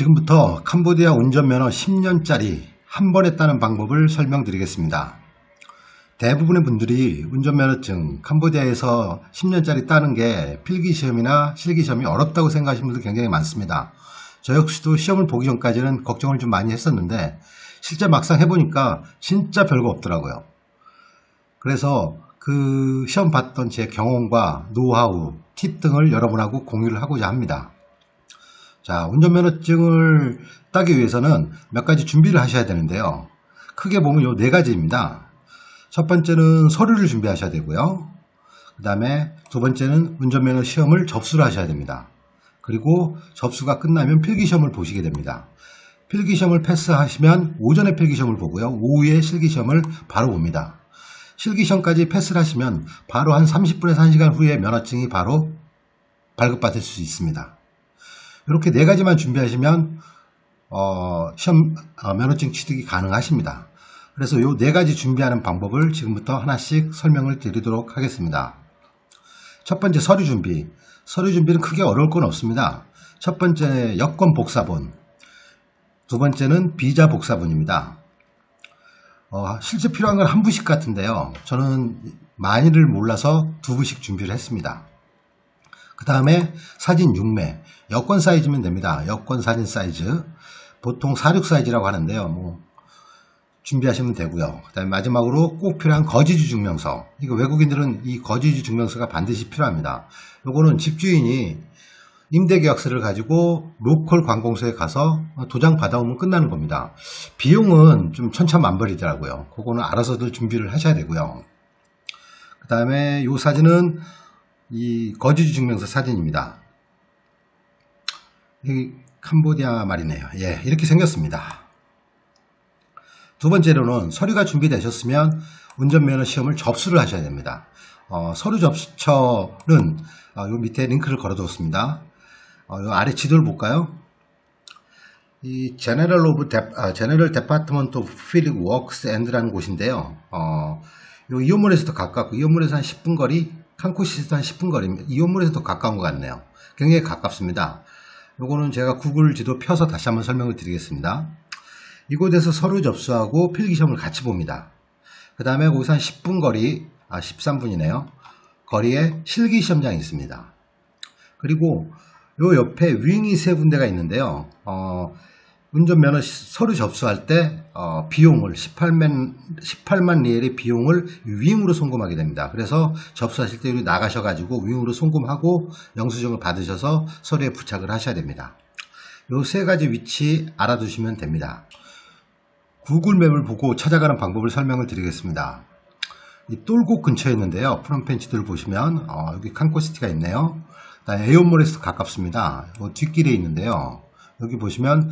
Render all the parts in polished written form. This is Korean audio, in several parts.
지금부터 캄보디아 운전면허 10년짜리 한 번에 따는 방법을 설명드리겠습니다. 대부분의 분들이 운전면허증 캄보디아에서 10년짜리 따는 게 필기시험이나 실기시험이 어렵다고 생각하시는 분들 굉장히 많습니다. 저 역시도 시험을 보기 전까지는 걱정을 좀 많이 했었는데 실제 막상 해보니까 진짜 별거 없더라고요. 그래서 그 시험 봤던 제 경험과 노하우, 팁 등을 여러분하고 공유를 하고자 합니다. 자, 운전면허증을 따기 위해서는 몇 가지 준비를 하셔야 되는데요. 크게 보면 요 네 가지입니다. 첫 번째는 서류를 준비하셔야 되고요. 그 다음에 두 번째는 운전면허 시험을 접수를 하셔야 됩니다. 그리고 접수가 끝나면 필기시험을 보시게 됩니다. 필기시험을 패스하시면 오전에 필기시험을 보고요. 오후에 실기시험을 바로 봅니다. 실기시험까지 패스를 하시면 바로 한 30분에서 1시간 후에 면허증이 바로 발급받을 수 있습니다. 이렇게 네 가지만 준비하시면 시험 면허증 취득이 가능하십니다. 그래서 이 네 가지 준비하는 방법을 지금부터 하나씩 설명을 드리도록 하겠습니다. 첫 번째 서류 준비. 서류 준비는 크게 어려울 건 없습니다. 첫 번째 여권 복사본, 두 번째는 비자 복사본입니다. 실제 필요한 건 한 부씩 같은데요. 저는 많이를 몰라서 두 부씩 준비를 했습니다. 그 다음에 사진 6매, 여권 사이즈면 됩니다. 여권 사진 사이즈, 보통 46 사이즈라고 하는데요. 준비하시면 되고요. 그 다음에 마지막으로 꼭 필요한 거주지 증명서. 이거 외국인들은 이 거주지 증명서가 반드시 필요합니다. 요거는 집주인이 임대계약서를 가지고 로컬 관공서에 가서 도장 받아오면 끝나는 겁니다. 비용은 좀 천차만별이더라고요. 그거는 알아서들 준비를 하셔야 되고요. 그 다음에 이 사진은 이 거주지 증명서 사진입니다. 여기 캄보디아 말이네요. 예, 이렇게 생겼습니다. 두 번째로는 서류가 준비되셨으면 운전면허 시험을 접수를 하셔야 됩니다. 서류 접수처는 요 밑에 링크를 걸어뒀습니다. 요 아래 지도를 볼까요? 이 제너럴 데파트먼트 오브 필드 워크스 앤드라는 곳인데요. 요 이온몰에서도 가깝고, 이온몰에서 한 10분 거리, 칸코시에서도 한 10분 거리입니다. 이온몰에서 더 가까운 것 같네요. 굉장히 가깝습니다. 요거는 제가 구글 지도 펴서 다시 한번 설명을 드리겠습니다. 이곳에서 서류 접수하고 필기시험을 같이 봅니다. 그 다음에 거기서 한 10분 거리, 13분이네요. 거리에 실기시험장이 있습니다. 그리고 요 옆에 윙이 세 군데가 있는데요. 운전면허 서류 접수할 때 비용을 18만 리엘의 비용을 윙으로 송금하게 됩니다. 그래서 접수하실 때 여기 나가셔가지고 윙으로 송금하고 영수증을 받으셔서 서류에 부착을 하셔야 됩니다. 요 세 가지 위치 알아두시면 됩니다. 구글맵을 보고 찾아가는 방법을 설명을 드리겠습니다. 이 똘곡 근처에 있는데요. 프롬펜치도를 보시면 여기 칸코시티가 있네요. 에온몰에서도 가깝습니다. 뒷길에 있는데요. 여기 보시면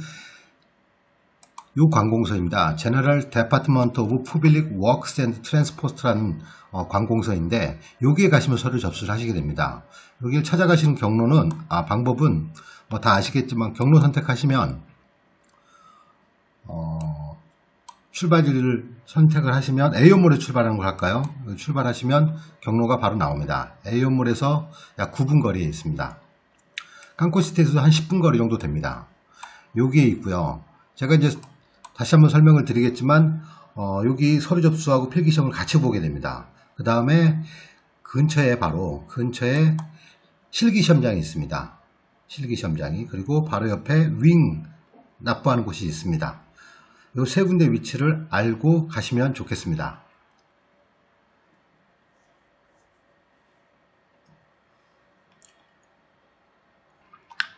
요 관공서입니다. 제너럴 데파트먼트 오브 푸빌릭 워크스 앤드 트랜스포트라는 관공서인데 여기에 가시면 서류 접수를 하시게 됩니다. 여기를 찾아가시는 경로는 방법은 다 아시겠지만 경로 선택하시면 출발지를 선택을 하시면 에이온몰에 출발하는 걸 할까요? 출발하시면 경로가 바로 나옵니다. 에이온몰에서 약 9분 거리에 있습니다. 칸코시티에서도 한 10분 거리 정도 됩니다. 여기에 있고요. 제가 이제 다시 한번 설명을 드리겠지만 여기 서류 접수하고 필기시험을 같이 보게 됩니다. 그 다음에 근처에 실기시험장이 있습니다. 실기시험장이, 그리고 바로 옆에 윙 납부하는 곳이 있습니다. 이 세 군데 위치를 알고 가시면 좋겠습니다.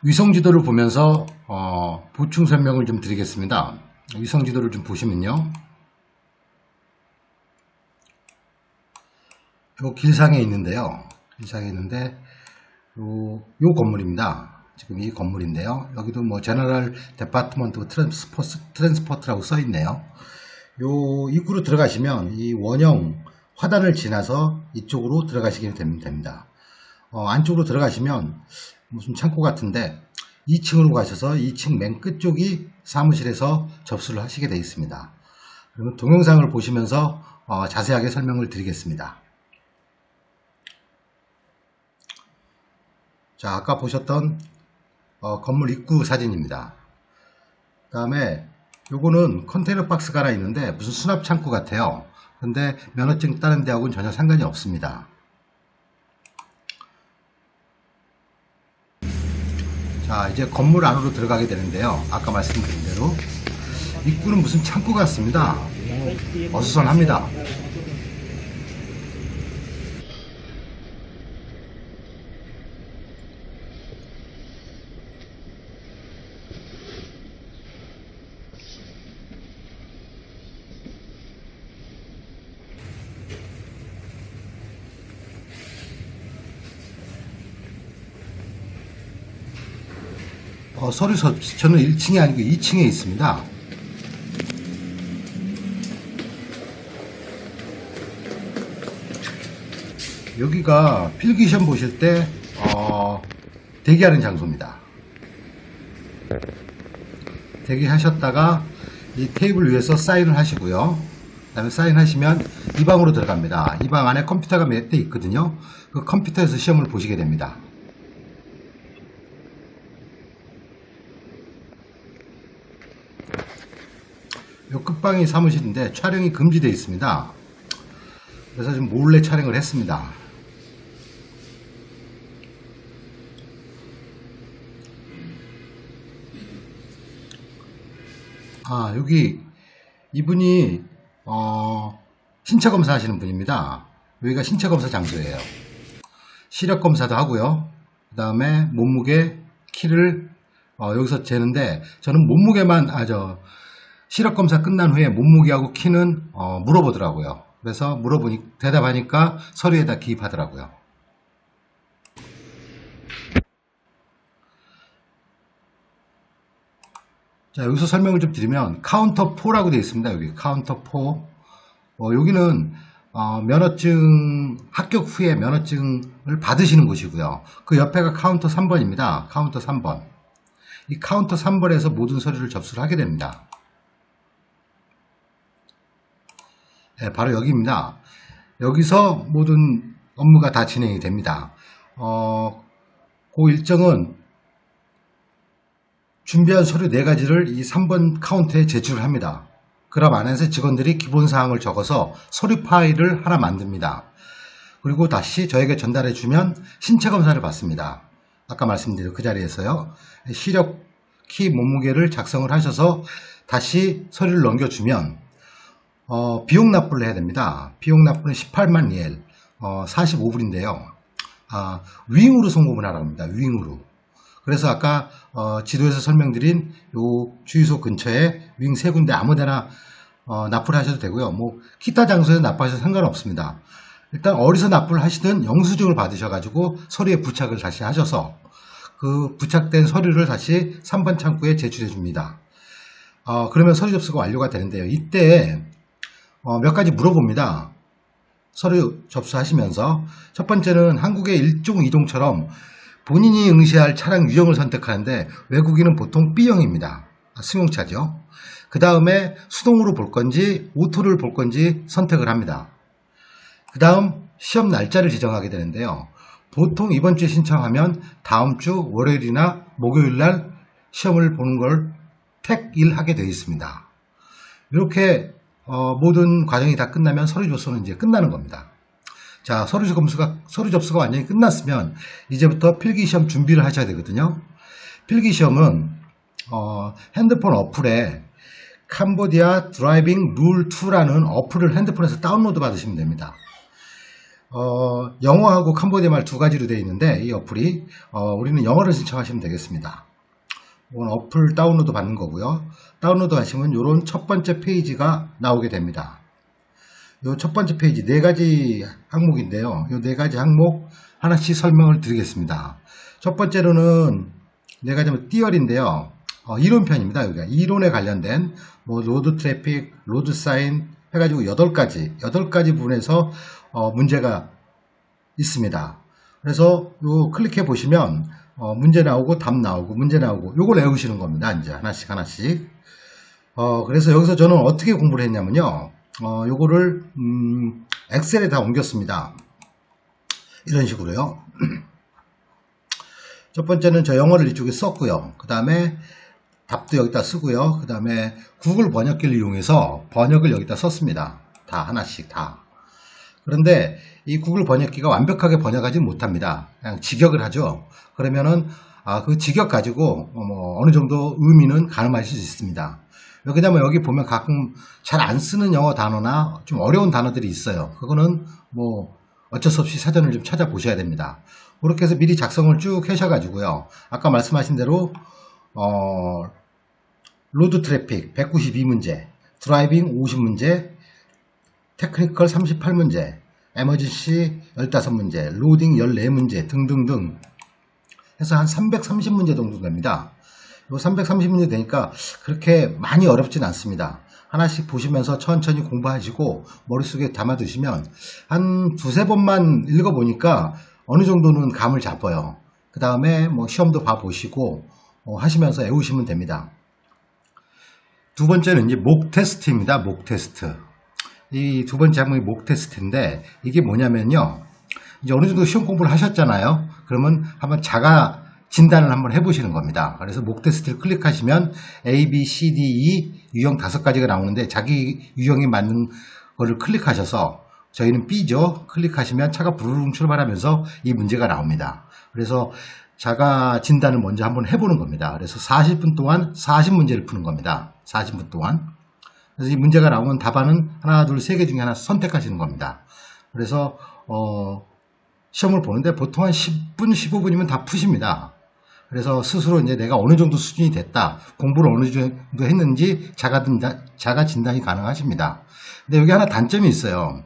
위성지도를 보면서 보충 설명을 좀 드리겠습니다. 위성지도를 좀 보시면요. 요 길상에 있는데요. 요 건물입니다. 지금 이 건물인데요. 여기도 제너럴 데파트먼트 트랜스포트라고 써 있네요. 요 입구로 들어가시면 이 원형 화단을 지나서 이쪽으로 들어가시게 됩니다. 안쪽으로 들어가시면 무슨 창고 같은데 2층으로 가셔서 2층 맨 끝쪽이 사무실에서 접수를 하시게 되어 있습니다. 그러면 동영상을 보시면서 자세하게 설명을 드리겠습니다. 자, 아까 보셨던 건물 입구 사진입니다. 그 다음에 요거는 컨테이너 박스가 하나 있는데 무슨 수납 창고 같아요. 근데 면허증 따는 데하고는 전혀 상관이 없습니다. 자, 이제 건물 안으로 들어가게 되는데요. 아까 말씀드린 대로 입구는 무슨 창고 같습니다. 어수선합니다. 서류 접수처는 1층이 아니고 2층에 있습니다. 여기가 필기시험 보실 때 대기하는 장소입니다. 대기하셨다가 이 테이블 위에서 사인을 하시고요. 그 다음에 사인하시면 이 방으로 들어갑니다. 이 방 안에 컴퓨터가 몇 대 있거든요. 그 컴퓨터에서 시험을 보시게 됩니다. 요 끝방이 사무실인데 촬영이 금지되어 있습니다. 그래서 좀 몰래 촬영을 했습니다. 여기 이분이 신체 검사 하시는 분입니다. 여기가 신체 검사 장소예요. 시력 검사도 하고요. 그 다음에 몸무게, 키를 여기서 재는데 저는 몸무게만 시력 검사 끝난 후에 몸무게하고 키는 물어보더라고요. 그래서 대답하니까 서류에다 기입하더라고요. 자, 여기서 설명을 좀 드리면 카운터 4라고 되어 있습니다. 여기 카운터 4. 여기는 면허증 합격 후에 면허증을 받으시는 곳이고요. 그 옆에가 카운터 3번입니다. 카운터 3번. 이 카운터 3번에서 모든 서류를 접수를 하게 됩니다. 네, 바로 여기입니다. 여기서 모든 업무가 다 진행이 됩니다. 그 일정은 준비한 서류 4가지를 이 3번 카운터에 제출을 합니다. 그럼 안에서 직원들이 기본사항을 적어서 서류 파일을 하나 만듭니다. 그리고 다시 저에게 전달해 주면 신체 검사를 받습니다. 아까 말씀드린 그 자리에서요. 시력, 키, 몸무게를 작성을 하셔서 다시 서류를 넘겨주면 비용 납부를 해야 됩니다. 비용 납부는 18만 리엘, 45불인데요. 윙으로 송금을 하라고 합니다. 윙으로. 그래서 아까 지도에서 설명드린 요 주유소 근처에 윙 3군데 아무데나 납부를 하셔도 되고요. 뭐 기타 장소에서 납부하셔도 상관없습니다. 일단 어디서 납부를 하시든 영수증을 받으셔가지고 서류에 부착을 다시 하셔서 그 부착된 서류를 다시 3번 창구에 제출해 줍니다. 그러면 서류 접수가 완료가 되는데요. 이때 몇 가지 물어봅니다. 서류 접수하시면서 첫 번째는 한국의 일종 이동처럼 본인이 응시할 차량 유형을 선택하는데 외국인은 보통 B형입니다. 승용차죠. 그 다음에 수동으로 볼 건지 오토를 볼 건지 선택을 합니다. 그 다음 시험 날짜를 지정하게 되는데요. 보통 이번 주에 신청하면 다음 주 월요일이나 목요일 날 시험을 보는 걸 택일하게 되어 있습니다. 이렇게 모든 과정이 다 끝나면 서류 접수는 이제 끝나는 겁니다. 자, 서류 접수가 완전히 끝났으면 이제부터 필기시험 준비를 하셔야 되거든요. 필기시험은 핸드폰 어플에 캄보디아 드라이빙 룰 2라는 어플을 핸드폰에서 다운로드 받으시면 됩니다. 영어하고 캄보디아 말 2가지로 되어 있는데 이 어플이 우리는 영어를 신청하시면 되겠습니다. 이건 어플 다운로드 받는 거고요. 다운로드 하시면 이런 첫 번째 페이지가 나오게 됩니다. 이 첫 번째 페이지 4가지 항목인데요. 이 4가지 항목 하나씩 설명을 드리겠습니다. 첫 번째로는 4가지 띠얼인데요. 이론편입니다. 여기가 이론에 관련된 뭐 로드 트래픽, 로드 사인 해가지고 8가지 부분에서 문제가 있습니다. 그래서 요 클릭해 보시면 문제 나오고 답 나오고 문제 나오고 요걸 외우시는 겁니다. 이제 하나씩. 그래서 여기서 저는 어떻게 공부를 했냐면요. 요거를 엑셀에 다 옮겼습니다. 이런 식으로요. 첫 번째는 저 영어를 이쪽에 썼고요. 그 다음에 답도 여기다 쓰고요. 그 다음에 구글 번역기를 이용해서 번역을 여기다 썼습니다. 다 하나씩 다. 그런데 이 구글 번역기가 완벽하게 번역하지 못합니다. 그냥 직역을 하죠. 그러면은 그 직역 가지고 어느 정도 의미는 가늠하실 수 있습니다. 그다음에 여기 보면 가끔 잘 안 쓰는 영어 단어나 좀 어려운 단어들이 있어요. 그거는 뭐 어쩔 수 없이 사전을 좀 찾아보셔야 됩니다. 그렇게 해서 미리 작성을 쭉 하셔가지고요. 아까 말씀하신 대로 로드 트래픽 192문제, 드라이빙 50문제, 테크니컬 38문제, 에머전시 15문제, 로딩 14문제 등등등 해서 한 330문제 정도 됩니다. 요 330문제 되니까 그렇게 많이 어렵진 않습니다. 하나씩 보시면서 천천히 공부하시고 머릿속에 담아두시면 한 두세 번만 읽어보니까 어느 정도는 감을 잡아요. 그 다음에 뭐 시험도 봐보시고 하시면서 외우시면 됩니다. 두 번째는 이제 목 테스트입니다. 목 테스트. 이 두 번째 항목이 목 테스트인데 이게 뭐냐면요. 이제 어느 정도 시험 공부를 하셨잖아요. 그러면 한번 자가 진단을 한번 해보시는 겁니다. 그래서 목 테스트를 클릭하시면 A, B, C, D, E 유형 5가지가 나오는데 자기 유형에 맞는 거를 클릭하셔서 저희는 B죠. 클릭하시면 차가 부르릉 출발하면서 이 문제가 나옵니다. 그래서 자가 진단을 먼저 한번 해보는 겁니다. 그래서 40분 동안 40문제를 푸는 겁니다. 40분 동안. 그래서 이 문제가 나오면 답안은 하나, 둘, 세 개 중에 하나 선택하시는 겁니다. 그래서 시험을 보는데 보통 한 10분, 15분이면 다 푸십니다. 그래서 스스로 이제 내가 어느 정도 수준이 됐다, 공부를 어느 정도 했는지 자가 진단이 가능하십니다. 근데 여기 하나 단점이 있어요.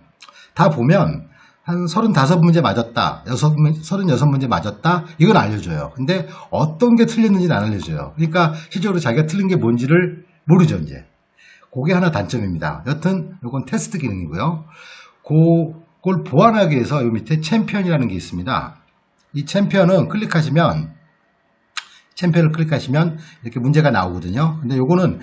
다 보면 한 35문제 맞았다, 36문제 맞았다, 이건 알려줘요. 근데 어떤 게 틀렸는지는 안 알려줘요. 그러니까 실제로 자기가 틀린 게 뭔지를 모르죠, 이제. 그게 하나 단점입니다. 여튼 이건 테스트 기능이고요. 그걸 보완하기 위해서 이 밑에 챔피언이라는 게 있습니다. 이 챔피언은 챔피언을 클릭하시면 이렇게 문제가 나오거든요. 근데 요거는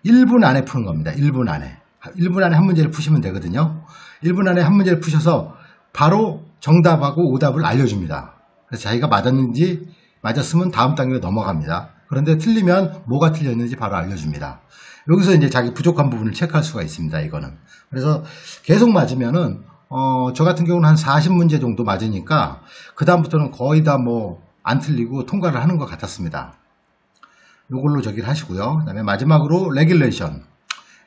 1분 안에 푸는 겁니다. 1분 안에. 1분 안에 한 문제를 푸시면 되거든요. 1분 안에 한 문제를 푸셔서 바로 정답하고 오답을 알려줍니다. 그래서 자기가 맞았으면 다음 단계로 넘어갑니다. 그런데 틀리면 뭐가 틀렸는지 바로 알려줍니다. 여기서 이제 자기 부족한 부분을 체크할 수가 있습니다. 이거는. 그래서 계속 맞으면은 저 같은 경우는 한 40문제 정도 맞으니까 그 다음부터는 거의 다 뭐 안 틀리고 통과를 하는 것 같았습니다. 요걸로 저기를 하시고요. 그 다음에 마지막으로 레귤레이션.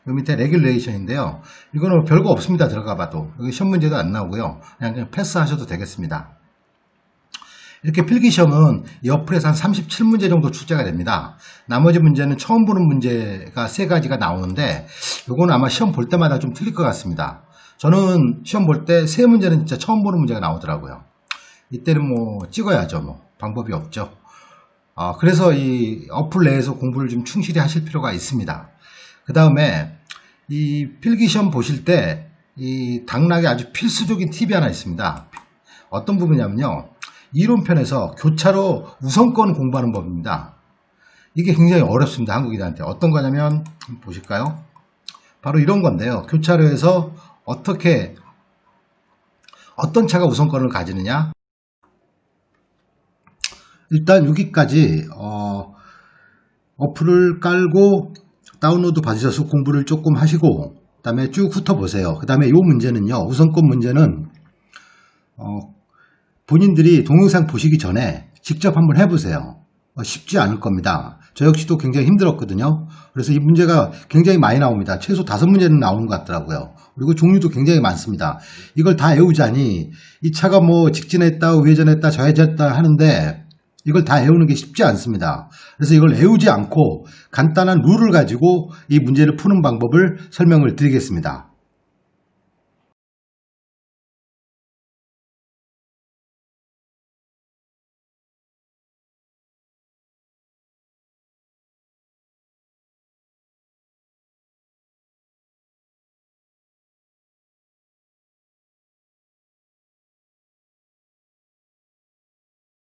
여기 밑에 레귤레이션인데요. 이거는 별거 없습니다. 들어가 봐도. 여기 시험 문제도 안 나오고요. 그냥 패스하셔도 되겠습니다. 이렇게 필기시험은 이 어플에서 한 37문제 정도 출제가 됩니다. 나머지 문제는 처음 보는 문제가 3가지가 나오는데 요거는 아마 시험 볼 때마다 좀 틀릴 것 같습니다. 저는 시험 볼 때 3문제는 진짜 처음 보는 문제가 나오더라고요. 이때는 뭐 찍어야죠. 뭐 방법이 없죠. 그래서 이 어플 내에서 공부를 좀 충실히 하실 필요가 있습니다. 그 다음에 이 필기시험 보실 때 이 당락에 아주 필수적인 팁이 하나 있습니다. 어떤 부분이냐면요. 이론편에서 교차로 우선권 공부하는 법입니다. 이게 굉장히 어렵습니다. 한국인한테. 어떤 거냐면 한번 보실까요? 바로 이런 건데요. 교차로에서 어떤 차가 우선권을 가지느냐. 일단 여기까지 어플을 깔고 다운로드 받으셔서 공부를 조금 하시고 그 다음에 쭉 훑어보세요. 그 다음에 이 문제는요. 우선권 문제는 본인들이 동영상 보시기 전에 직접 한번 해보세요. 쉽지 않을 겁니다. 저 역시도 굉장히 힘들었거든요. 그래서 이 문제가 굉장히 많이 나옵니다. 최소 5문제는 나오는 것 같더라고요. 그리고 종류도 굉장히 많습니다. 이걸 다 외우자니 이 차가 뭐 직진했다, 우회전했다, 좌회전했다 하는데 이걸 다 외우는 게 쉽지 않습니다. 그래서 이걸 외우지 않고 간단한 룰을 가지고 이 문제를 푸는 방법을 설명을 드리겠습니다.